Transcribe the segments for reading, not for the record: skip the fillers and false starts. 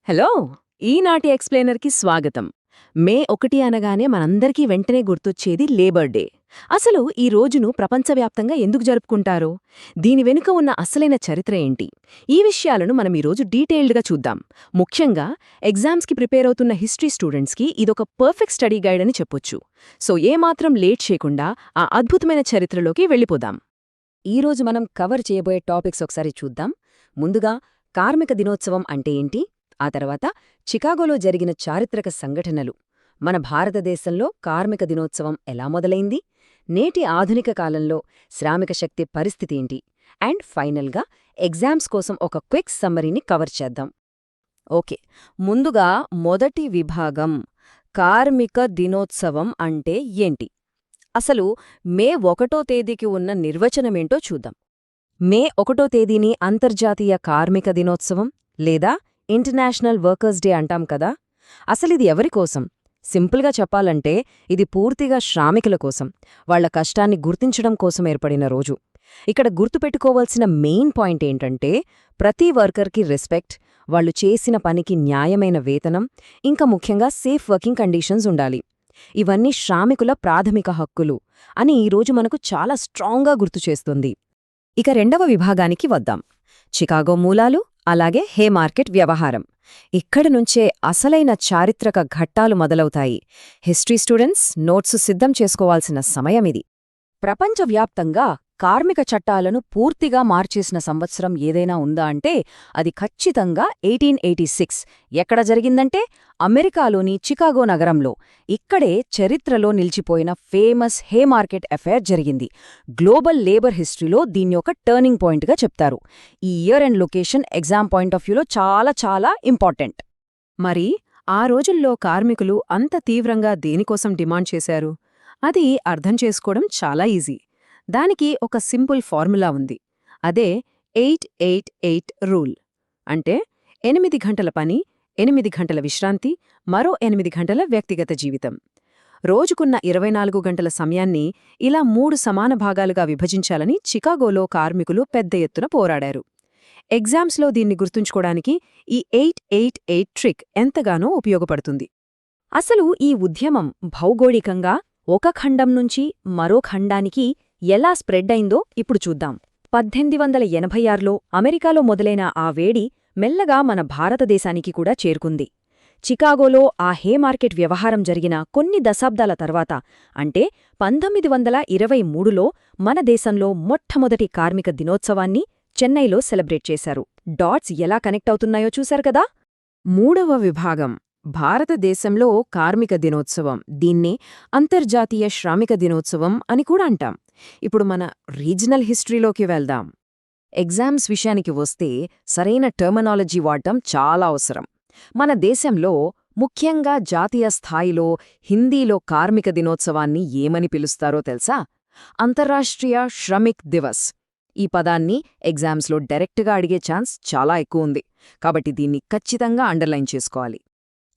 Hello! ఈనాటి ఎక్స్‌ప్లెయినర్‌కి స్వాగతం. మే 1 అనగానే మనందరికీ వెంటనే గుర్తొచ్చేది లేబర్ డే. అసలు ఈ రోజును ప్రపంచవ్యాప్తంగా ఎందుకు జరుపుకుంటారు? దీని వెనుక ఉన్న అసలైన చరిత్ర ఏంటి? ఈ విషయాలను మనం ఈరోజు డీటెయిల్డ్‌గా చూద్దాం. ముఖ్యంగా ఎగ్జామ్స్‌కి ప్రిపేర్ అవుతున్న హిస్టరీ స్టూడెంట్స్‌కి ఇదొక పర్ఫెక్ట్ స్టడీ గైడ్ అని చెప్పొచ్చు. సో ఏమాత్రం లేట్ చేయకుండా ఆ అద్భుతమైన చరిత్రలోకి వెళ్ళిపోదాం. ఈరోజు మనం కవర్ చేయబోయే టాపిక్స్ ఒకసారి చూద్దాం. ముందుగా కార్మిక దినోత్సవం అంటే ఏంటి, ఆ తర్వాత చికాగోలో జరిగిన చారిత్రక సంఘటనలు, మన భారతదేశంలో కార్మిక దినోత్సవం ఎలా మొదలైంది, నేటి ఆధునిక కాలంలో శ్రామిక శక్తి పరిస్థితి ఏంటి, అండ్ ఫైనల్గా ఎగ్జామ్స్ కోసం ఒక క్విక్ సమ్మరీని కవర్ చేద్దాం. ఓకే, ముందుగా మొదటి విభాగం కార్మిక దినోత్సవం అంటే ఏంటి. అసలు మే 1 తేదీకి ఉన్న నిర్వచనమేంటో చూద్దాం. మే 1 తేదీని అంతర్జాతీయ కార్మిక దినోత్సవం లేదా ఇంటర్నేషనల్ వర్కర్స్ డే అంటాం కదా. అసలిది ఎవరికోసం? సింపుల్గా చెప్పాలంటే ఇది పూర్తిగా శ్రామికుల కోసం, వాళ్ల కష్టాన్ని గుర్తించడం కోసం ఏర్పడిన రోజు. ఇక్కడ గుర్తుపెట్టుకోవాల్సిన మెయిన్ పాయింట్ ఏంటంటే ప్రతి వర్కర్కి రెస్పెక్ట్, వాళ్లు చేసిన పనికి న్యాయమైన వేతనం, ఇంకా ముఖ్యంగా సేఫ్ వర్కింగ్ కండిషన్స్ ఉండాలి. ఇవన్నీ శ్రామికుల ప్రాథమిక హక్కులు అని ఈరోజు మనకు చాలా స్ట్రాంగ్గా గుర్తుచేస్తుంది. ఇక రెండవ విభాగానికి వద్దాం. చికాగో మూలాలు, అలాగే హే మార్కెట్ వ్యవహారం. ఇక్కడి నుంచే అసలైన చారిత్రక ఘట్టాలు మొదలవుతాయి. హిస్టరీ స్టూడెంట్స్ నోట్సు సిద్ధం చేసుకోవాల్సిన సమయమిది. ప్రపంచవ్యాప్తంగా కార్మిక చట్టాలను పూర్తిగా మార్చేసిన సంవత్సరం ఏదైనా ఉందా అంటే అది ఖచ్చితంగా 1886. ఎక్కడ జరిగిందంటే అమెరికాలోని చికాగో నగరంలో. ఇక్కడే చరిత్రలో నిలిచిపోయిన ఫేమస్ హే మార్కెట్ అఫైర్ జరిగింది. గ్లోబల్ లేబర్ హిస్టరీలో దీన్ని ఒక టర్నింగ్ పాయింట్గా చెప్తారు. ఈ year and location exam point of వ్యూలో చాలా చాలా ఇంపార్టెంట్. మరి ఆ రోజుల్లో కార్మికులు అంత తీవ్రంగా దేనికోసం డిమాండ్ చేశారు? అది అర్థం చేసుకోవడం చాలా ఈజీ. దానికి ఒక సింపుల్ ఫార్ములా ఉంది. అదే 888 రూల్. అంటే 8 గంటల పని, 8 గంటల విశ్రాంతి, మరో 8 గంటల వ్యక్తిగత జీవితం. రోజుకున్న 24 గంటల సమయాన్ని ఇలా 3 సమాన భాగాలుగా విభజించాలని చికాగోలో కార్మికులు పెద్ద ఎత్తున పోరాడారు. ఎగ్జామ్స్లో దీన్ని గుర్తుంచుకోవడానికి ఈ 888 ట్రిక్ ఎంతగానో ఉపయోగపడుతుంది. అసలు ఈ ఉద్యమం భౌగోళికంగా ఒక ఖండం నుంచి మరో ఖండానికి ఎలా స్ప్రెడ్ అయిందో ఇప్పుడు చూద్దాం. 1886లో అమెరికాలో మొదలైన ఆ వేడి మెల్లగా మన భారతదేశానికి కూడా చేరుకుంది. చికాగోలో ఆ హే మార్కెట్ వ్యవహారం జరిగిన కొన్ని దశాబ్దాల తర్వాత, అంటే 1923లో మన దేశంలో మొట్టమొదటి కార్మిక దినోత్సవాన్ని చెన్నైలో సెలబ్రేట్ చేశారు. డాట్స్ ఎలా కనెక్ట్ అవుతున్నాయో చూశారు కదా. మూడవ విభాగం భారతదేశంలో కార్మిక దినోత్సవం. దీన్ని అంతర్జాతీయ శ్రామిక దినోత్సవం అని కూడా అంటాం. ఇప్పుడు మన రీజనల్ హిస్టరీలోకి వెళ్దాం. ఎగ్జామ్స్ విషయానికి వస్తే సరైన టర్మినాలజీ వాడటం చాలా అవసరం. మన దేశంలో ముఖ్యంగా జాతీయ స్థాయిలో హిందీలో కార్మిక దినోత్సవాన్ని ఏమని పిలుస్తారో తెలుసా? అంతర్రాష్ట్రీయ శ్రమిక్ దివస్. ఈ పదాన్ని ఎగ్జామ్స్లో డైరెక్ట్గా అడిగే ఛాన్స్ చాలా ఎక్కువ ఉంది, కాబట్టి దీన్ని ఖచ్చితంగా అండర్లైన్ చేసుకోవాలి.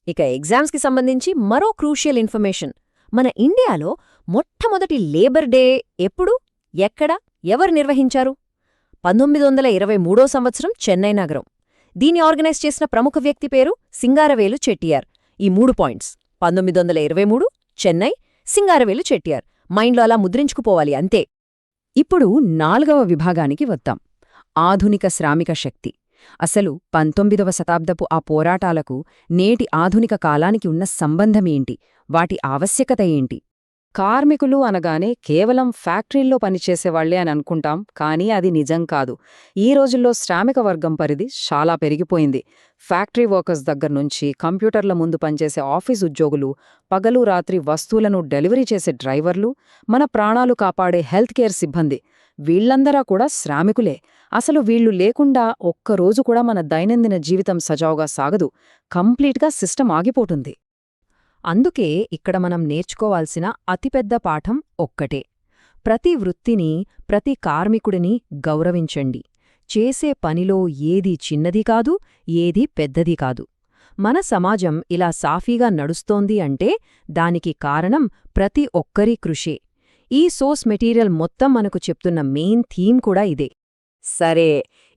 ఇక ఎగ్జామ్స్కి సంబంధించి మరో క్రూషియల్ ఇన్ఫర్మేషన్. మన ఇండియాలో మొట్టమొదటి లేబర్ డే ఎప్పుడు, ఎక్కడ, ఎవరు నిర్వహించారు? 1923 సంవత్సరం చెన్నై నగరం. దీన్ని ఆర్గనైజ్ చేసిన ప్రముఖ వ్యక్తి పేరు సింగారవేలు చెట్టియార్. ఈ 3 పాయింట్స్ 1923 చెన్నై, సింగారవేలు చెట్టియార్ మైండ్లో అలా ముద్రించుకుపోవాలి అంతే. ఇప్పుడు 4వ విభాగానికి వద్దాం. ఆధునిక శ్రామిక శక్తి. అసలు 19వ శతాబ్దపు ఆ పోరాటాలకు నేటి ఆధునిక కాలానికి ఉన్న సంబంధమేంటి? వాటి ఆవశ్యకత ఏంటి? కార్మికులు అనగానే కేవలం ఫ్యాక్టరీల్లో పనిచేసేవాళ్లే అని అనుకుంటాం, కానీ అది నిజం కాదు. ఈ రోజుల్లో శ్రామిక వర్గం పరిధి చాలా పెరిగిపోయింది. ఫ్యాక్టరీ వర్కర్స్ దగ్గర్నుంచి కంప్యూటర్ల ముందు పనిచేసే ఆఫీస్ ఉద్యోగులు, పగలు రాత్రి వస్తువులను డెలివరీ చేసే డ్రైవర్లు, మన ప్రాణాలు కాపాడే హెల్త్ కేర్ సిబ్బంది, వీళ్లందరా కూడా శ్రామికులే. అసలు వీళ్లు లేకుండా ఒక్కరోజు కూడా మన దైనందిన జీవితం సజావుగా సాగదు. కంప్లీట్గా సిస్టమ్ ఆగిపోతుంది. అందుకే ఇక్కడ మనం నేర్చుకోవాల్సిన అతిపెద్ద పాఠం ఒక్కటే: ప్రతి వృత్తిని, ప్రతి కార్మికుడిని గౌరవించండి. చేసే పనిలో ఏదీ చిన్నది కాదు, ఏదీ పెద్దది కాదు. మన సమాజం ఇలా సాఫీగా నడుస్తోంది అంటే దానికి కారణం ప్రతి ఒక్కరి కృషే. ఈ సోర్స్ మెటీరియల్ మొత్తం మనకు చెప్తున్న మెయిన్ థీమ్ కూడా ఇదే. సరే,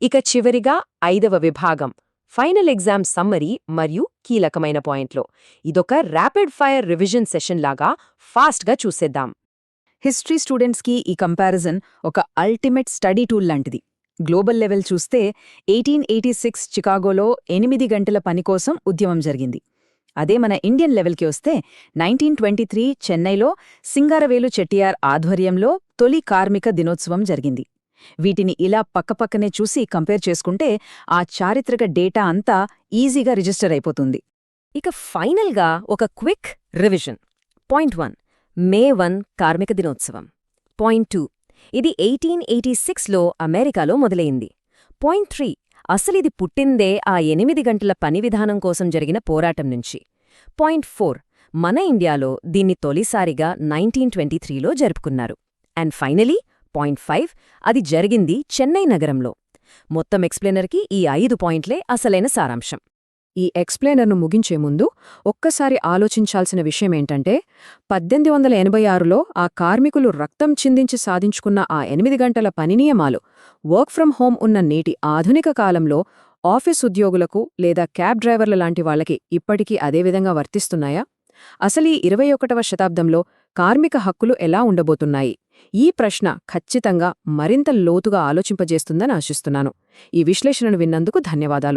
ఇక చివరిగా 5వ విభాగం ఫైనల్ ఎగ్జామ్ సమ్మరీ మరియు కీలకమైన పాయింట్లు. ఇదొక ర్యాపిడ్ ఫైర్ రివిజన్ సెషన్ లాగా ఫాస్ట్గా చూసేద్దాం. హిస్టరీ స్టూడెంట్స్కి ఈ కంపారిజన్ ఒక అల్టిమేట్ స్టడీ టూల్ లాంటిది. గ్లోబల్ లెవెల్ చూస్తే 1886 చికాగోలో 8 గంటల పని కోసం ఉద్యమం జరిగింది. అదే మన ఇండియన్ లెవెల్కి వస్తే 1923 చెన్నైలో సింగారవేలు చెట్టియార్ ఆధ్వర్యంలో తొలి కార్మిక దినోత్సవం జరిగింది. వీటిని ఇలా పక్కపక్కనే చూసి కంపేర్ చేసుకుంటే ఆ చారిత్రక డేటా అంతా ఈజీగా రిజిస్టర్ అయిపోతుంది. ఇక ఫైనల్గా ఒక క్విక్ రివిజన్. పాయింట్ 1 మే 1 కార్మిక దినోత్సవం. పాయింట్ 2 ఇది 1886లో అమెరికాలో మొదలైంది. పాయింట్ 3 అసలిది పుట్టిందే ఆ 8 గంటల పని విధానం కోసం జరిగిన పోరాటం నుంచి. పాయింట్ 4 మన ఇండియాలో దీన్ని తొలిసారిగా 1923లో జరుపుకున్నారు. అండ్ ఫైనలీ పాయింట్ 5 అది జరిగింది చెన్నై నగరంలో. మొత్తం ఎక్స్ప్లెయినర్కి ఈ 5 పాయింట్లే అసలైన సారాంశం. ఈ ఎక్స్ప్లెయినర్ను ముగించే ముందు ఒక్కసారి ఆలోచించాల్సిన విషయమేంటంటే 1886లో ఆ కార్మికులు రక్తం చిందించి సాధించుకున్న ఆ 8 గంటల పని నియమాలు వర్క్ ఫ్రం హోం ఉన్న నేటి ఆధునిక కాలంలో ఆఫీస్ ఉద్యోగులకు లేదా క్యాబ్ డ్రైవర్ల లాంటి వాళ్లకి ఇప్పటికీ అదేవిధంగా వర్తిస్తున్నాయా? అసలీ 21వ శతాబ్దంలో కార్మిక హక్కులు ఎలా ఉండబోతున్నాయి? ఈ ప్రశ్న ఖచ్చితంగా మరింత లోతుగా ఆలోచింపజేస్తుందని ఆశిస్తున్నాను. ఈ విశ్లేషణను విన్నందుకు ధన్యవాదాలు.